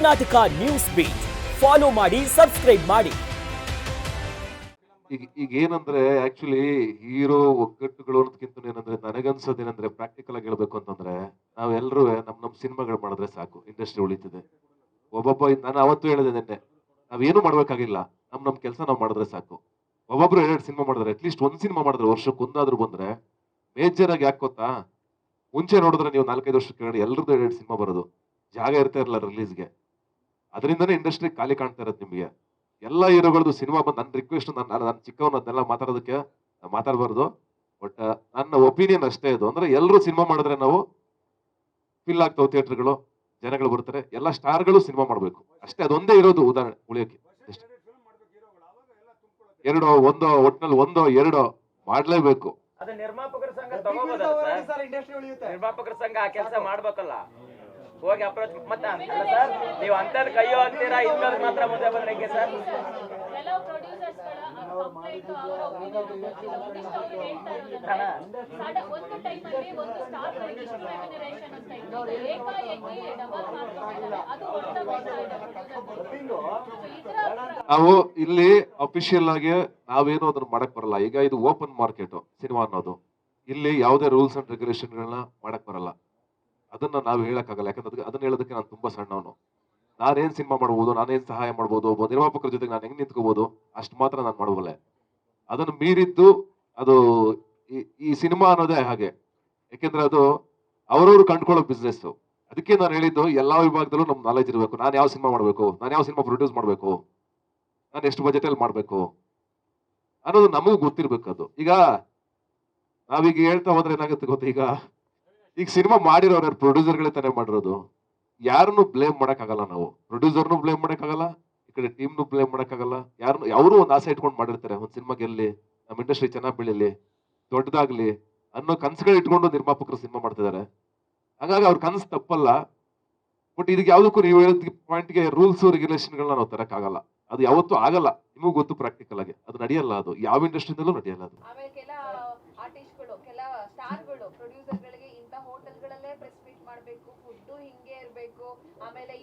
Karnataka news beet follow ಮಾಡಿ, subscribe ಮಾಡಿ. ಈಗ ಏನಂದ್ರೆ ಆಕ್ಚುಲಿ ಹೀರೋ ಒಗ್ಗಟ್ಟುಗಳು ಅನ್ನೋದಕ್ಕಿಂತ ಏನಂದ್ರೆ ನನಗನ್ಸೋದೇನಂದ್ರೆ ಪ್ರಾಕ್ಟಿಕಲ್ ಆಗಿ ಹೇಳ್ಬೇಕು ಅಂತಂದ್ರೆ ನಾವೆಲ್ಲರೂ ನಮ್ ಸಿನಿಮಾಗಳು ಮಾಡಿದ್ರೆ ಸಾಕು, ಇಂಡಸ್ಟ್ರಿ ಉಳಿತದೆ. ಒಬ್ಬೊಬ್ಬ ನಾನು ಅವತ್ತು ಹೇಳಿದೆ ನಿನ್ನೆ, ನಾವೇನು ಮಾಡ್ಬೇಕಾಗಿಲ್ಲ, ನಮ್ ಕೆಲಸ ನಾವು ಮಾಡಿದ್ರೆ ಸಾಕು. ಒಬ್ಬೊಬ್ರು 2 ಸಿನಿಮಾ ಮಾಡಿದ್ರೆ, ಅಟ್ಲೀಸ್ಟ್ 1 ಸಿನಿಮಾ ಮಾಡಿದ್ರೆ ವರ್ಷಕ್ಕೆ ಒಂದಾದ್ರೂ ಬಂದ್ರೆ ಮೇಜರ್ ಆಗಿ ಯಾಕೆ ಗೊತ್ತಾ, ಮುಂಚೆ ನೋಡಿದ್ರೆ ನೀವು 4-5 ವರ್ಷ ಕೆಳಗಡೆ ಎಲ್ರದ್ದು 2 ಸಿನಿಮಾ ಬರೋದು, ಜಾಗ ಇರ್ತಾ ಇರಲ್ಲ ರಿಲೀಸ್ಗೆ. ಅದರಿಂದನೇ ಇಂಡಸ್ಟ್ರಿ ಖಾಲಿ ಕಾಣ್ತಾ ಇರೋದು ನಿಮ್ಗೆ. ಎಲ್ಲ ಹೀರೋಗಳದ್ದು ಸಿನಿಮಾ ಬಂದು ನನ್ನ ರಿಕ್ವೆಸ್ಟ್, ನಾನು ಚಿಕ್ಕವನ್ನ ಅದನ್ನೆಲ್ಲ ಮಾತಾಡೋದಕ್ಕೆ ಮಾತಾಡಬಾರ್ದು. ಬಟ್ ನನ್ನ ಒಪಿನಿಯನ್ ಅಷ್ಟೇ ಇದು, ಅಂದ್ರೆ ಎಲ್ಲರೂ ಸಿನಿಮಾ ಮಾಡಿದ್ರೆ ನಾವು ಫಿಲ್ ಆಗ್ತಾವ ಥಿಯೇಟರ್ಗಳು, ಜನಗಳು ಬರ್ತಾರೆ, ಎಲ್ಲ ಸ್ಟಾರ್ಗಳು ಸಿನಿಮಾ ಮಾಡ್ಬೇಕು ಅಷ್ಟೇ. ಅದೊಂದೇ ಇರೋದು ಉದಾಹರಣೆ ಉಳಿಯೋಕೆ. ಒಂದೋ ಒಟ್ನಲ್ಲಿ ಒಂದೋ ಎರಡೋ ಮಾಡ್ಲೇಬೇಕು. ಅದು ನಿರ್ಮಾಪಕರ ಸಂಘ ತಗೋಬೋದಲ್ಲ ಸರ್? ನಿರ್ಮಾಪಕರ ಸಂಘ ಆ ಕೆಲಸ ಮಾಡ್ಬೇಕಲ್ಲ, ಹೋಗಿ ಅಪ್ರೋಚ್. ಮತ್ತೆ ಅಲ್ಲ ಸರ್, ನೀವು ಅಂತದ್ ಕೈಯೋ ಅಂತೀರಾ, ಇಂಥದ್ ಮಾತ್ರ ಮುಂದೆ ಬಂದ್ರೆ ಹೆಂಗೆ ಸರ್? ನಾವು ಇಲ್ಲಿ ಅಫಿಷಿಯಲ್ ಆಗಿ ನಾವೇನು ಅದನ್ನ ಮಾಡಕ್ ಬರಲ್ಲ. ಈಗ ಇದು ಓಪನ್ ಮಾರ್ಕೆಟ್ ಸಿನಿಮಾ ಅನ್ನೋದು, ಇಲ್ಲಿ ಯಾವುದೇ ರೂಲ್ಸ್ ಅಂಡ್ ರೆಗ್ಯುಲೇಷನ್ ಗಳನ್ನ ಮಾಡಕ್ ಬರಲ್ಲ. ಅದನ್ನ ನಾವು ಹೇಳಕ್ಕಾಗಲ್ಲ, ಯಾಕಂದ್ರೆ ಅದನ್ನ ಹೇಳೋದಕ್ಕೆ ನಾನು ತುಂಬಾ ಸಣ್ಣವನು. ನಾನೇನ್ ಸಿನಿಮಾ ಮಾಡ್ಬೋದು, ನಾನೇನ್ ಸಹಾಯ ಮಾಡ್ಬೋದು, ಒಬ್ಬ ನಿರ್ಮಾಪಕರ ಜೊತೆಗೆ ನಾನು ಹೆಂಗ್ ನಿಂತ್ಕೋಬಹುದು ಅಷ್ಟು ಮಾತ್ರ ನಾನು ಮಾಡಬಲ್ಲೆ. ಅದನ್ನು ಮೀರಿದ್ದು ಅದು ಈ ಸಿನಿಮಾ ಅನ್ನೋದೇ ಹಾಗೆ, ಯಾಕೆಂದ್ರೆ ಅದು ಅವ್ರವ್ರು ಕಂಡ್ಕೊಳ್ಳೋ ಬಿಸ್ನೆಸ್. ಅದಕ್ಕೆ ನಾನು ಹೇಳಿದ್ದು ಎಲ್ಲಾ ವಿಭಾಗದಲ್ಲೂ ನಮ್ ನಾಲೆಜ್ ಇರಬೇಕು. ನಾನು ಯಾವ ಸಿನಿಮಾ ಮಾಡ್ಬೇಕು, ನಾನು ಯಾವ ಸಿನಿಮಾ ಪ್ರೊಡ್ಯೂಸ್ ಮಾಡ್ಬೇಕು, ನಾನು ಎಷ್ಟು ಬಜೆಟ್ ಅಲ್ಲಿ ಮಾಡ್ಬೇಕು ಅನ್ನೋದು ನಮಗೂ ಗೊತ್ತಿರ್ಬೇಕು. ಅದು ಈಗ ನಾವೀಗ ಹೇಳ್ತಾ ಹೋದ್ರೆ ಏನಾಗುತ್ತೆ ಗೊತ್ತಾ, ಈಗ ಸಿನಿಮಾ ಮಾಡಿರೋರು ಪ್ರೊಡ್ಯೂಸರ್ಗಳೇ ತಾನೇ ಮಾಡಿರೋದು. ಯಾರನ್ನು ಬ್ಲೇಮ್ ಮಾಡಕ್ ಆಗಲ್ಲ. ನಾವು ಪ್ರೊಡ್ಯೂಸರ್ನು ಬ್ಲೇಮ್ ಮಾಡಕ್ ಆಗಲ್ಲ, ಈ ಕಡೆ ಟೀಮ್ನು ಬ್ಲೇಮ್ ಮಾಡಕ್ ಆಗಲ್ಲ. ಯಾರನ್ನು ಅವರು ಒಂದು ಆಸೆ ಇಟ್ಕೊಂಡು ಮಾಡಿರ್ತಾರೆ, ಒಂದ್ ಸಿನಿಮಾ ಗೆಲ್ಲಿ, ನಮ್ಮ ಇಂಡಸ್ಟ್ರಿ ಚೆನ್ನಾಗಿ ಬೆಳಿಲಿ, ದೊಡ್ಡದಾಗ್ಲಿ ಅನ್ನೋ ಕನ್ಸುಗಳು ಇಟ್ಕೊಂಡು ನಿರ್ಮಾಪಕರು ಸಿನಿಮಾ ಮಾಡ್ತಿದ್ದಾರೆ. ಹಾಗಾಗಿ ಅವ್ರ ಕನ್ಸು ತಪ್ಪಲ್ಲ. ಬಟ್ ಇದಕ್ಕೆ ಯಾವ್ದಕ್ಕೂ ನೀವು ಹೇಳಿದ ಪಾಯಿಂಟ್ಗೆ ರೂಲ್ಸ್ ರೆಗ್ಯುಲೇಷನ್ಗಳನ್ನ ನಾವು ತರಕ್ ಆಗಲ್ಲ. ಅದು ಯಾವತ್ತೂ ಆಗಲ್ಲ, ನಿಮಗೂ ಗೊತ್ತು ಪ್ರಾಕ್ಟಿಕಲ್ ಆಗಿ ಅದು ನಡೆಯಲ್ಲ. ಅದು ಯಾವ ಇಂಡಸ್ಟ್ರಿನಲ್ಲೂ ನಡೆಯಲ್ಲ. ಅದು ಆಮೇಲೆ ಕೆಲ ಆರ್ಟಿಸ್ಟ್ಗಳು, ಕೆಲ ಸ್ಟಾರ್ಗಳು ಪ್ರೊಡ್ಯೂಸರ್ಗಳಿಗೆ ಇಂಥ ಹೋಟೆಲ್ಗಳಲ್ಲೇ ಪ್ರೆಸ್ ಮೀಟ್ ಮಾಡಬೇಕು, ಫುಡ್ ಹಿಂಗೆ ಇರಬೇಕು, ಆಮೇಲೆ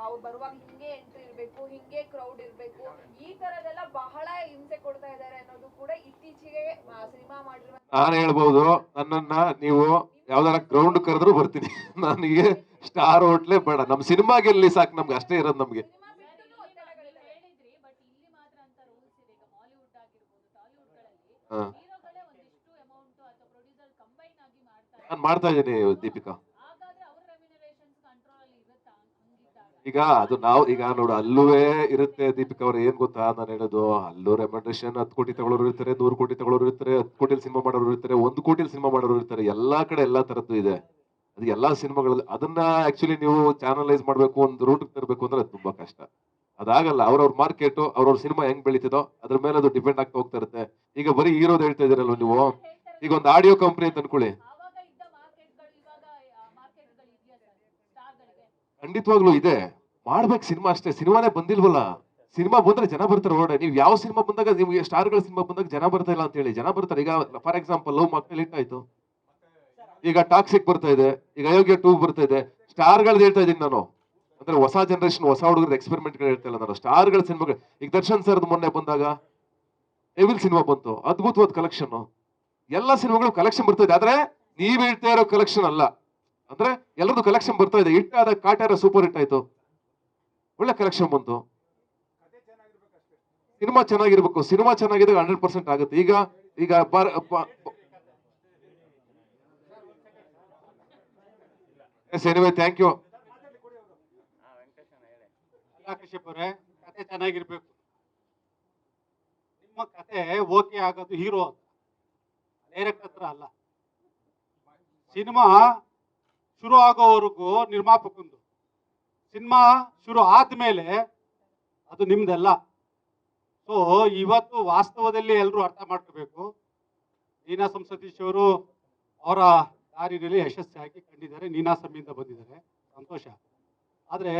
ಅವ್ರು ಬರುವಾಗ ಹಿಂಗೆ ಎಂಟ್ರಿ ಇರಬೇಕು, ಹಿಂಗೆ ಕ್ರೌಡ್ ಇರಬೇಕು, ಈ ತರದೆಲ್ಲ ಬಹಳ ಹಿಂಸೆ ಕೊಡ್ತಾ ಇದ್ದಾರೆ ಅನ್ನೋದು ಕೂಡ ಇತ್ತೀಚೆಗೆ ಸಿನಿಮಾ ಮಾಡಿರುವ. ನಾನು ಹೇಳ್ಬೋದು, ನನ್ನನ್ನ ನೀವು ಯಾವ್ದಾರ ಗ್ರೌಂಡ್ ಕರೆದ್ರು ಬರ್ತೀನಿ. ನನಗೆ ಸ್ಟಾರ್ ಹೋಟ್ಲೇ ಬೇಡ, ನಮ್ ಸಿನಿಮಾ ಗೆಲ್ಲಿ ಸಾಕು, ನಮ್ಗೆ ಅಷ್ಟೇ ಇರೋದು. ನಮ್ಗೆ ನಾನು ಮಾಡ್ತಾ ಇದ್ದೀನಿ ದೀಪಿಕಾ. ಈಗ ಅದು ನಾವು ಈಗ ನೋಡು, ಅಲ್ಲೂವೇ ಇರುತ್ತೆ ದೀಪಿಕಾ ಅವ್ರು. ಏನ್ ಗೊತ್ತಾ ನಾನು ಹೇಳೋದು, ಅಲ್ಲೂ ರೆಮ್ಯುನರೇಷನ್ 10 ಕೋಟಿ ತಗೊಳ್ಳೋರು ಇರ್ತಾರೆ, 100 ಕೋಟಿ ತಗೊಳ್ಳೋರು ಇರ್ತಾರೆ, 10 ಕೋಟಿ ಸಿನಿಮಾ ಮಾಡೋರು ಇರ್ತಾರೆ, 1 ಕೋಟಿ ಸಿನಿಮಾ ಮಾಡೋರು ಇರ್ತಾರೆ. ಎಲ್ಲಾ ಕಡೆ ಎಲ್ಲಾ ತರದ್ದು ಇದೆ. ಅದು ಎಲ್ಲಾ ಸಿನಿಮಾಗಳಲ್ಲಿ ಅದನ್ನ ಆಕ್ಚುಲಿ ನೀವು ಚಾನಲೈಸ್ ಮಾಡ್ಬೇಕು, ಒಂದು ರೂಟ್ ತರಬೇಕು ಅಂದ್ರೆ ಅದು ತುಂಬಾ ಕಷ್ಟ. ಅದಾಗಲ್ಲ. ಅವ್ರವ್ರ ಮಾರ್ಕೆಟ್, ಅವ್ರವ್ರ ಸಿನಿಮಾ ಹೆಂಗ್ ಬೆಳೀತದೋ ಅದ್ರ ಮೇಲೆ ಅದು ಡಿಪೆಂಡ್ ಆಗ್ತಾ ಹೋಗ್ತಾ ಇರುತ್ತೆ. ಈಗ ಬರೀ ಹೀರೋದ್ ಹೇಳ್ತಾ ಇದೀರಲ್ವ ನೀವು. ಈಗ ಒಂದು ಆಡಿಯೋ ಕಂಪನಿ ಅಂತ ಅನ್ಕೊಳ್ಳಿ, ಖಂಡಿತವಾಗ್ಲೂ ಇದೆ, ಮಾಡ್ಬೇಕು ಸಿನಿಮಾ ಅಷ್ಟೇ. ಸಿನಿಮಾನೇ ಬಂದಿಲ್ವಲ್ಲ, ಸಿನಿಮಾ ಬಂದ್ರೆ ಜನ ಬರ್ತಾರೆ ಹೊರಡೆ. ನೀವು ಯಾವ ಸಿನಿಮಾ ಬಂದಾಗ, ನಿಮ್ಗೆ ಸ್ಟಾರ್ಗಳ ಸಿನಿಮಾ ಬಂದಾಗ ಜನ ಬರ್ತಾ ಇಲ್ಲ ಅಂತ ಹೇಳಿ, ಜನ ಬರ್ತಾರೆ. ಈಗ ಫಾರ್ ಎಕ್ಸಾಂಪಲ್ ಲವ್ ಮಕ್ಕಳು ಹಿಟ್ ಆಯ್ತು, ಈಗ ಟಾಕ್ಸಿಕ್ ಬರ್ತಾ ಇದೆ, ಈಗ ಅಯೋಗ್ಯ 2 ಬರ್ತಾ ಇದೆ. ಸ್ಟಾರ್ಗಳದ್ದು ಹೇಳ್ತಾ ಇದೀನಿ ನಾನು, ಅಂದ್ರೆ ಹೊಸ ಜನರೇಷನ್, ಹೊಸ ಹುಡುಗರ ಎಕ್ಸ್ಪೆರಿಮೆಂಟ್ ಗಳು ಹೇಳ್ತಾ ಇಲ್ಲ ನಾನು. ಸ್ಟಾರ್ಗಳ ಸಿನಿಮಾಗಳು, ಈಗ ದರ್ಶನ್ ಸರ್ದು ಮೊನ್ನೆ ಬಂದಾಗ ಎವಿಲ್ ಸಿನಿಮಾ ಬಂತು, ಅದ್ಭುತವಾದ ಕಲೆಕ್ಷನ್. ಎಲ್ಲಾ ಸಿನಿಮಾಗಳು ಕಲೆಕ್ಷನ್ ಬರ್ತಾ ಇದೆ, ಆದ್ರೆ ನೀವ್ ಹೇಳ್ತಾ ಇರೋ ಕಲೆಕ್ಷನ್ ಅಲ್ಲ. ಅಂದ್ರೆ ಎಲ್ಲರದ್ದು ಕಲೆಕ್ಷನ್ ಬರ್ತಾ ಇದೆ. ಹಿಟ್ ಆದ ಕಾಟ್ಯಾರ ಸೂಪರ್ ಹಿಟ್ ಆಯ್ತು, ಒಳ್ಳೆ ಕಲೆಕ್ಷನ್ ಬಂತು. ಸಿನಿಮಾ ಚೆನ್ನಾಗಿರ್ಬೇಕು, ಸಿನಿಮಾ ಚೆನ್ನಾಗಿದ್ದಾಗ 100% ಆಗುತ್ತೆ. ಈಗ ಎನಿವೆ, ಥ್ಯಾಂಕ್ ಯು. ಕಶ್ಯಪ್ ಅವರೇ, ಕತೆ ಚೆನ್ನಾಗಿರ್ಬೇಕು. ನಿಮ್ಮ ಕತೆ ಓಕೆ ಆಗೋದು ಹೀರೋ ಅಂತ, ಡೈರೆಕ್ಟ್ ಹತ್ರ ಅಲ್ಲ. ಸಿನಿಮಾ ಶುರು ಆಗೋವರೆಗೂ ನಿರ್ಮಾಪಕಂದು, ಸಿನಿಮಾ ಶುರು ಆದ್ಮೇಲೆ ಅದು ನಿಮ್ದೆಲ್ಲ. ಸೊ ಇವತ್ತು ವಾಸ್ತವದಲ್ಲಿ ಎಲ್ಲರೂ ಅರ್ಥ ಮಾಡ್ಕೋಬೇಕು. ನೀನಾಸಂ ಸತೀಶ್ ಅವರು ಅವರ ದಾರಿನಲ್ಲಿ ಯಶಸ್ವಿಯಾಗಿ ಕಂಡಿದ್ದಾರೆ, ನೀನಾಸಂನಿಂದ ಬಂದಿದ್ದಾರೆ, ಸಂತೋಷ. ಆದರೆ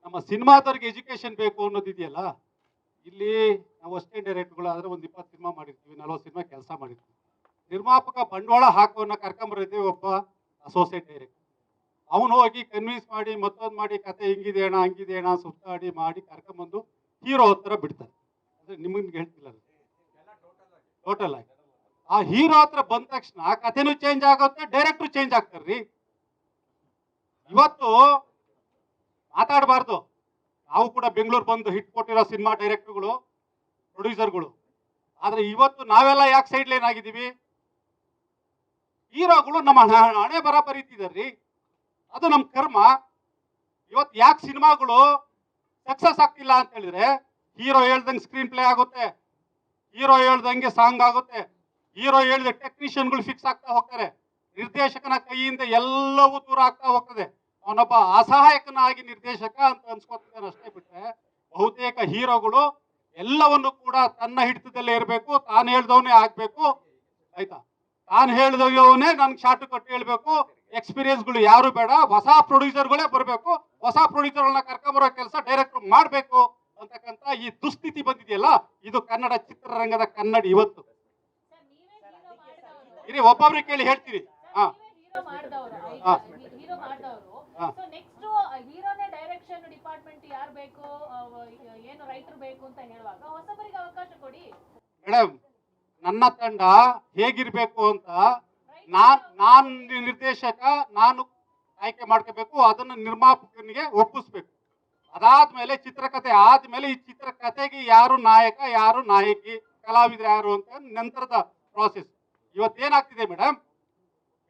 ನಮ್ಮ ಸಿನಿಮಾದವ್ರಿಗೆ ಎಜುಕೇಶನ್ ಬೇಕು ಅನ್ನೋದಿದೆಯಲ್ಲ, ಇಲ್ಲಿ ನಾವು ಅಸಿಸ್ಟೆಂಟ್ ಡೈರೆಕ್ಟರ್ಗಳು ಆದರೆ ಒಂದು 20 ಸಿನಿಮಾ ಮಾಡಿರ್ತೀವಿ, 40 ಸಿನಿಮಾ ಕೆಲಸ ಮಾಡಿರ್ತೀವಿ. ನಿರ್ಮಾಪಕ ಬಂಡವಾಳ ಹಾಕೋನ್ನ ಕರ್ಕೊಂಬರಿದ್ದೀವಿ, ಒಬ್ಬ ಅಸೋಸಿಯೇಟ್ ಡೈರೆಕ್ಟರ್. ಅವನು ಹೋಗಿ ಕನ್ವಿನ್ಸ್ ಮಾಡಿ ಮತ್ತೊಂದು ಮಾಡಿ ಕತೆ ಹಿಂಗಿದೆ ಅಣ್ಣ ಹಂಗಿದೆ ಅಣ್ಣ ಸುತ್ತಾಡಿ ಮಾಡಿ ಕರ್ಕೊಂಬಂದು ಹೀರೋ ಹತ್ರ ಬಿಡ್ತಾರೆ. ಅಂದ್ರೆ ನಿಮಗೆ ಹೇಳ್ತಿಲ್ಲ, ಟೋಟಲ್ ಆಗಿ ಆ ಹೀರೋ ಹತ್ರ ಬಂದ ತಕ್ಷಣ ಕಥೆನೂ ಚೇಂಜ್ ಆಗುತ್ತೆ, ಡೈರೆಕ್ಟ್ರು ಚೇಂಜ್ ಆಗ್ತಾರ್ರಿ. ಇವತ್ತು ಮಾತಾಡಬಾರ್ದು, ನಾವು ಕೂಡ ಬೆಂಗಳೂರು ಬಂದು ಹಿಟ್ ಕೊಟ್ಟಿರೋ ಸಿನಿಮಾ ಡೈರೆಕ್ಟರ್ಗಳು, ಪ್ರೊಡ್ಯೂಸರ್ಗಳು. ಆದ್ರೆ ಇವತ್ತು ನಾವೆಲ್ಲ ಯಾಕೆ ಸೈಡ್ ಲೈನ್ ಆಗಿದ್ದೀವಿ? ಹೀರೋಗಳು ನಮ್ಮ ಹಣೆ ಬರ ಬರೀತಿದಾರ್ರಿ, ಅದು ನಮ್ಮ ಕರ್ಮ. ಇವತ್ತು ಯಾಕೆ ಸಿನಿಮಾಗಳು ಸಕ್ಸಸ್ ಆಗ್ತಿಲ್ಲ ಅಂತ ಹೇಳಿದ್ರೆ, ಹೀರೋ ಹೇಳ್ದಂಗೆ ಸ್ಕ್ರೀನ್ ಪ್ಲೇ ಆಗುತ್ತೆ, ಹೀರೋ ಹೇಳ್ದಂಗೆ ಸಾಂಗ್ ಆಗುತ್ತೆ, ಹೀರೋ ಹೇಳಿದ ಟೆಕ್ನಿಷಿಯನ್ಗಳು ಫಿಕ್ಸ್ ಆಗ್ತಾ ಹೋಗ್ತಾರೆ, ನಿರ್ದೇಶಕನ ಕೈಯಿಂದ ಎಲ್ಲವೂ ದೂರ ಆಗ್ತಾ ಹೋಗ್ತದೆ. ಅವನೊಬ್ಬ ಅಸಹಾಯಕನಾಗಿ ನಿರ್ದೇಶಕ ಅಂತ ಅನ್ಸ್ಕೊತಾನೆ ಅಷ್ಟೇ ಬಿಟ್ರೆ, ಬಹುತೇಕ ಹೀರೋಗಳು ಎಲ್ಲವನ್ನು ಕೂಡ ತನ್ನ ಹಿಡಿತದಲ್ಲೇ ಇರಬೇಕು, ತಾನು ಹೇಳ್ದವನೇ ಆಗ್ಬೇಕು, ಆಯ್ತಾ, ತಾನು ಹೇಳ್ದವನೇ ನನ್ಗೆ ಶಾರ್ಟ್ ಕಟ್ ಹೇಳ್ಬೇಕು, ಎಕ್ಸ್ಪೀರಿಯನ್ಸ್ಗಳು ಯಾರು ಬೇಡ, ಹೊಸ ಪ್ರೊಡ್ಯೂಸರ್ಗಳೇ ಬರಬೇಕು, ಹೊಸ ಪ್ರೊಡ್ಯೂಸರ್ಗಳನ್ನ ಕರ್ಕೊಂಬರೋ ಕೆಲಸ ಡೈರೆಕ್ಟರ್ ಮಾಡಬೇಕು ಅಂತಕ್ಕಂಥ ಈ ದುಸ್ಥಿತಿ ಬಂದಿದೆಯಲ್ಲ, ಇದು ಕನ್ನಡ ಚಿತ್ರರಂಗದ ಕನ್ನಡಿ ಇವತ್ತು. ಇರಿ ಒಬ್ಬೊಬ್ರಿಗೆ ಕೇಳಿ ಹೇಳ್ತೀವಿ. ಹಾ ಹೀರೋನೇ ಡೈರೆಕ್ಷನ್ ಡಿಪಾರ್ಟ್ಮೆಂಟ್ ಯಾರು ಬೇಕು, ಏನು ರೈತರು ಬೇಕು ಅಂತ ಹೇಳುವಾಗ ಹೊಸಬರಿಗೆ ಅವಕಾಶ ಕೊಡಿ ಮೇಡಮ್. ನನ್ನ ತಂಡ ಹೇಗಿರ್ಬೇಕು ಅಂತ ನಾನು ನಿರ್ದೇಶಕ, ನಾನು ಆಯ್ಕೆ ಮಾಡ್ಕೋಬೇಕು, ಅದನ್ನು ನಿರ್ಮಾಪಕನಿಗೆ ಒಪ್ಪಿಸ್ಬೇಕು. ಅದಾದ್ಮೇಲೆ ಚಿತ್ರಕಥೆ ಆದ್ಮೇಲೆ ಈ ಚಿತ್ರಕಥೆಗೆ ಯಾರು ನಾಯಕ, ಯಾರು ನಾಯಕಿ, ಕಲಾವಿದರು ಯಾರು ಅಂತ ನಂತರದ ಪ್ರಾಸೆಸ್. ಇವತ್ತೇನಾಗ್ತಿದೆ ಮೇಡಮ್,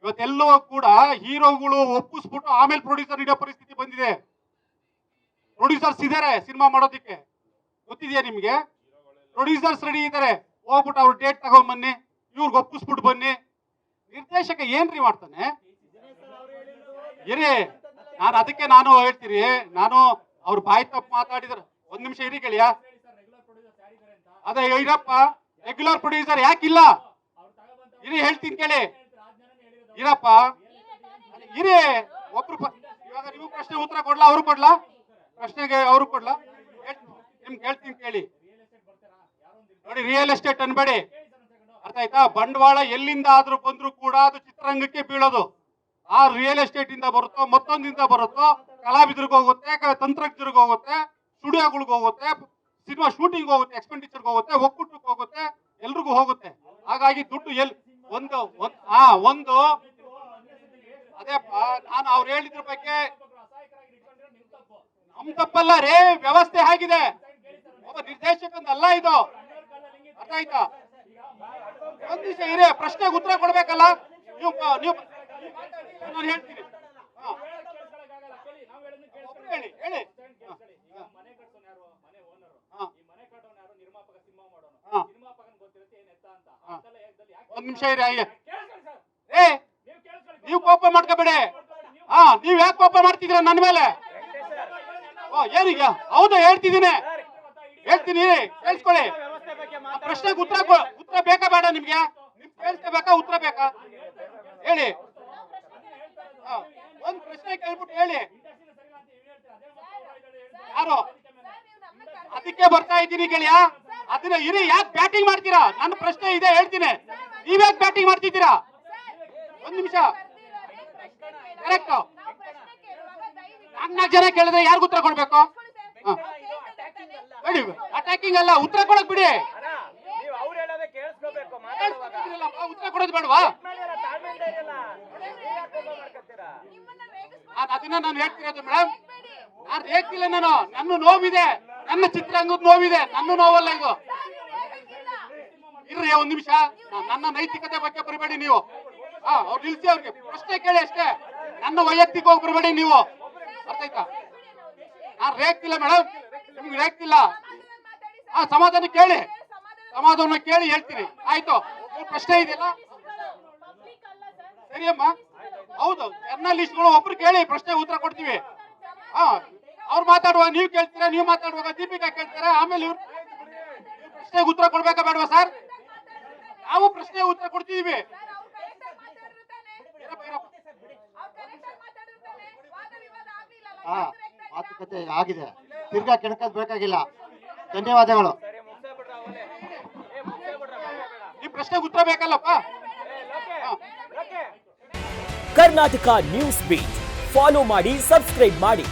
ಇವತ್ತೆಲ್ಲವೂ ಕೂಡ ಹೀರೋಗಳು ಒಪ್ಪಿಸ್ಬಿಟ್ಟು ಆಮೇಲೆ ಪ್ರೊಡ್ಯೂಸರ್ ಇಡೋ ಪರಿಸ್ಥಿತಿ ಬಂದಿದೆ. ಪ್ರೊಡ್ಯೂಸರ್ಸ್ ಇದಾರೆ ಸಿನಿಮಾ ಮಾಡೋದಕ್ಕೆ, ಗೊತ್ತಿದೆಯಾ ನಿಮ್ಗೆ? ಪ್ರೊಡ್ಯೂಸರ್ಸ್ ರೆಡಿ ಇದ್ದಾರೆ, ಹೋಗ್ಬಿಟ್ಟು ಅವ್ರ ಡೇಟ್ ತಗೊಂಡ್ ಬನ್ನಿ, ಇವ್ರಿಗೆ ಒಪ್ಪಿಸ್ಬಿಟ್ಟು ಬನ್ನಿ. ನಿರ್ದೇಶಕ ಏನ್ರಿ ಮಾಡ್ತಾನೆ? ಇರಿ, ನಾನು ಹೇಳ್ತೀರಿ, ನಾನು ಅವ್ರ ಬಾಯಿ ತಪ್ಪು ಮಾತಾಡಿದ್ರೆ ಒಂದ್ ನಿಮಿಷ ಇರಿ ಕೇಳಿಯಾ. ಅದೇ ಇರಪ್ಪ, ರೆಗ್ಯುಲರ್ ಪ್ರೊಡ್ಯೂಸರ್ ಯಾಕಿಲ್ಲ? ಇರಿ ಹೇಳ್ತೀನಿ ಕೇಳಿ, ಇರಪ್ಪ ಇರಿ. ಒಬ್ರು ಇವಾಗ ನೀವು ಪ್ರಶ್ನೆ ಉತ್ತರ ಕೊಡ್ಲಾ, ಅವ್ರು ಕೊಡ್ಲಾ? ಪ್ರಶ್ನೆಗೆ ಅವರು ಕೊಡ್ಲಾ? ನಿಮ್ಗೆ ಹೇಳ್ತೀನಿ ಕೇಳಿ. ನೋಡಿ, ರಿಯಲ್ ಎಸ್ಟೇಟ್ ಅನ್ಬೇಡಿ, ಅರ್ಥ ಆಯ್ತಾ? ಬಂಡವಾಳ ಎಲ್ಲಿಂದ ಆದ್ರೂ ಬಂದ್ರು ಕೂಡ ಅದು ಚಿತ್ರರಂಗಕ್ಕೆ ಬೀಳೋದು. ಆ ರಿಯಲ್ ಎಸ್ಟೇಟ್ ಇಂದ ಬರುತ್ತೋ, ಮತ್ತೊಂದಿಂದ ಬರುತ್ತೋ, ಕಲಾವಿದರಿಗೆ ಹೋಗುತ್ತೆ, ತಂತ್ರಜ್ಞರಿಗೆ ಹೋಗುತ್ತೆ, ಸ್ಟುಡಿಯೋಗಳಿಗೆ ಹೋಗುತ್ತೆ, ಸಿನಿಮಾ ಶೂಟಿಂಗ್ ಹೋಗುತ್ತೆ, ಎಕ್ಸ್ಪೆಂಡಿಚರ್ಗೆ ಹೋಗುತ್ತೆ, ಒಕ್ಕೂಟಕ್ಕೆ ಹೋಗುತ್ತೆ, ಎಲ್ರಿಗೂ ಹೋಗುತ್ತೆ. ಹಾಗಾಗಿ ದುಡ್ಡು ಒಂದು ಅದೇಪ್ಪ, ನಾನು ಅವ್ರು ಹೇಳಿದ್ರ ಬಗ್ಗೆ ನಮ್ ತಪ್ಪಲ್ಲ ರೀ, ವ್ಯವಸ್ಥೆ ಆಗಿದೆ, ಒಬ್ಬ ನಿರ್ದೇಶಕಂದಲ್ಲ ಇದು, ಅರ್ಥ ಆಯ್ತಾ? ಒಂದ್ ದಿವಸ ಇರೇ, ಪ್ರಶ್ನೆಗೆ ಉತ್ತರ ಕೊಡ್ಬೇಕಲ್ಲ ನೀವು. ನಾನು ಹೇಳ್ತೀನಿ, ಹೇಳಿ ಹೇಳಿ. ಒಂದ್ ನಿಮಿಷ ಇರಿ. ಏ, ನೀವು ಕೋಪ ಮಾಡ್ಕೋಬೇಡಿ. ನೀವ್ ಯಾಕೆ ಕೋಪ ಮಾಡ್ತಿದ್ದೀರ ನನ್ನ ಮೇಲೆ? ಏನೀಗ? ಹೌದು, ಹೇಳ್ತೀನಿ, ಕೇಳಿಸ್ಕೊಳ್ಳಿ. ಪ್ರಶ್ನೆಗೆ ಉತ್ತರ ಬೇಕಾ ಬೇಡ ನಿಮ್ಗೆ? ನಿಮ್ ಕೇಳಿಸ್ಕೋಬೇಕಾ, ಉತ್ತರ ಬೇಕಾ? ಹೇಳಿ. ಒಂದ್ ಪ್ರಶ್ನೆ ಕೇಳ್ಬಿಟ್ಟು ಹೇಳಿ. ಯಾರು? ಅದಕ್ಕೆ ಬರ್ತಾ ಇದ್ದೀನಿ ಗೆಳೆಯ. ಅದನ್ನ ಇರಿ, ಯಾಕೆ ಬ್ಯಾಟಿಂಗ್ ಮಾಡ್ತೀರಾ? ನನ್ನ ಪ್ರಶ್ನೆ ಇದೆ, ಹೇಳ್ತೀನಿ. ನೀವ್ಯಾಕೆ ಬ್ಯಾಟಿಂಗ್ ಮಾಡ್ತಿದ್ದೀರಾ? ಒಂದ್ ನಿಮಿಷ. ಕರೆಕ್ಟ್. 4 ಜನ ಕೇಳಿದ್ರೆ ಯಾರಿಗೂ ಉತ್ತರ ಕೊಡ್ಬೇಕು? ಅಟ್ಯಾಕಿಂಗ್ ಅಲ್ಲ, ಉತ್ತರ ಕೊಡಕ್ ಬಿಡಿ. ಉತ್ತರ ಕೊಡೋದು ಬೇಡವಾ? ಅದನ್ನ ನಾನು ಹೇಳ್ತಿರೋದು ಮೇಡಮ್. ನಾನು ಹೇಳ್ತಿಲ್ಲ, ನನ್ನ ನೋವಿದೆ, ನನ್ನ ಚಿತ್ರರಂಗದ ನೋವಿದೆ, ನನ್ನ ನೋವಲ್ಲ ಇದು. ಇರ್ರಿ ಒಂದ್ ನಿಮಿಷ, ನನ್ನ ನೈತಿಕತೆ ಬಗ್ಗೆ ಬರಬೇಡಿ ನೀವು. ಅವ್ರು ನಿಲ್ಸಿ, ಅವ್ರಿಗೆ ಪ್ರಶ್ನೆ ಕೇಳಿ ಅಷ್ಟೇ, ನನ್ನ ವೈಯಕ್ತಿಕ ಹೋಗಿ ಬರಬೇಡಿ ನೀವು, ಅರ್ಥ ಆಯ್ತಾ? ನಾನು ರೇಗ್ತಿಲ್ಲ ಮೇಡಮ್, ನಿಮ್ಗೆ ರೇಗ್ತಿಲ್ಲ. ಸಮಾಧಾನ ಕೇಳಿ, ಸಮಾಧಾನ ಕೇಳಿ ಹೇಳ್ತೀನಿ, ಆಯ್ತು? ಪ್ರಶ್ನೆ ಇದೆಯಲ್ಲ, ಸರಿ ಅಮ್ಮ. ಹೌದು, ಜರ್ನಲಿಸ್ಟ್ಗಳು ಒಬ್ರು ಕೇಳಿ, ಪ್ರಶ್ನೆ ಉತ್ತರ ಕೊಡ್ತೀವಿ. ಅವ್ರು ಮಾತಾಡುವಾಗ ನೀವು ಕೇಳ್ತೀರಾ, ನೀವು ಮಾತಾಡುವಾಗ ದೀಪಿಕಾ ಕೇಳ್ತೀರಾ, ಆಮೇಲೆ ಇವ್ರು ಪ್ರಶ್ನೆಗೆ ಉತ್ತರ ಕೊಡ್ಬೇಕಾ ಬೇಡವಾ ಸರ್? ನಾವು ಪ್ರಶ್ನೆ ಉತ್ತರ ಕೊಡ್ತಿದೀವಿ. ಮಾತುಕತೆ ಆಗಿದೆ, ತಿರ್ಗಾ ಕೆಣಕದ್ ಬೇಕಾಗಿಲ್ಲ. ಧನ್ಯವಾದಗಳು. ಈ ಪ್ರಶ್ನೆಗೆ ಉತ್ತರ ಬೇಕಲ್ಲಪ್ಪ. ಕರ್ನಾಟಕ ನ್ಯೂಸ್ ಬೀಟ್ ಫಾಲೋ ಮಾಡಿ, ಸಬ್ಸ್ಕ್ರೈಬ್ ಮಾಡಿ.